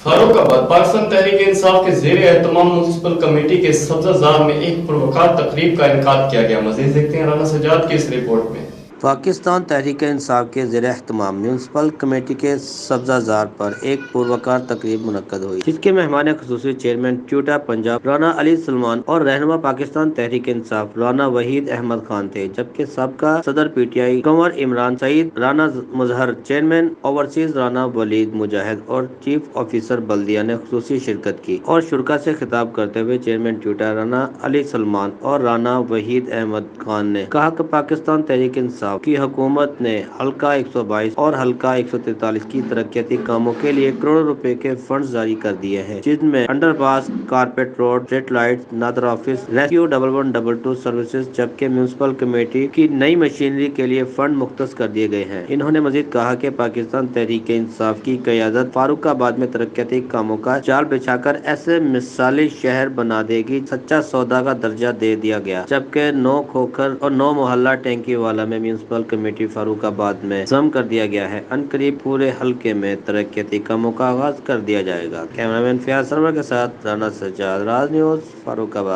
फारूक आबाद पाकिस्तान तहरीक इंसाफ के ज़ेर एहतमाम म्युनिसिपल कमेटी के सब्ज़ा ज़ार में एक पुरवकार तकरीब का इनेकाद किया गया। मज़ीद देखते हैं राना सजाद की इस रिपोर्ट में। पाकिस्तान तहरीक इंसाफ के ज़ेर एहतमाम म्युनिसिपल कमेटी के सब्ज़ा ज़ार पर एक पुरवकार तकरीब मुनक्कद हुई, जिसके मेहमान खुसूसी चेयरमैन ट्यूटा पंजाब राना अली सलमान और रहनुमा पाकिस्तान तहरीक इंसाफ राना वहीद अहमद खान थे, जबकि सबका सदर पीटीआई कंवर इमरान सईद, राना मुजहर, चेयरमैन ओवरसीज राना वलीद मुजाहिद और चीफ ऑफिसर बल्दिया ने खुसूसी शिरकत की। और शुरका से खिताब करते हुए चेयरमैन ट्यूटा राना अली सलमान और राना वहीद अहमद खान ने कहा कि पाकिस्तान तहरीक इंसाफ की हुकूमत ने हल्का 122 और हल्का 143 की तरक्याती कामों के लिए करोड़ों रुपए के फंड जारी कर दिए हैं, जिनमें underpass, carpet road, street light, NADRA office, rescue 1112 services, जबकि म्युनिसिपल कमेटी की नई मशीनरी के लिए फंड मुख्तस कर दिए गए हैं। इन्होंने मजीद कहा कि पाकिस्तान तहरीक इंसाफ की क़यादत फारूकाबाद में तरक्याती कामों का जाल बिछाकर ऐसे मिसाली शहर बना देगी। सच्चा सौदा का दर्जा दे दिया गया, जबकि 9 खोखर और 9 मोहल्ला टैंकी वाला में म्युनिसिपल कमेटी फारूकाबाद में जम कर दिया गया है। अनकरीब पूरे हल्के में तरक्याती कामों का आगाज कर दिया जाएगा। कैमरामैन फयाज सरवर के साथ राना सज्जाद, राज न्यूज़, फारूकाबाद।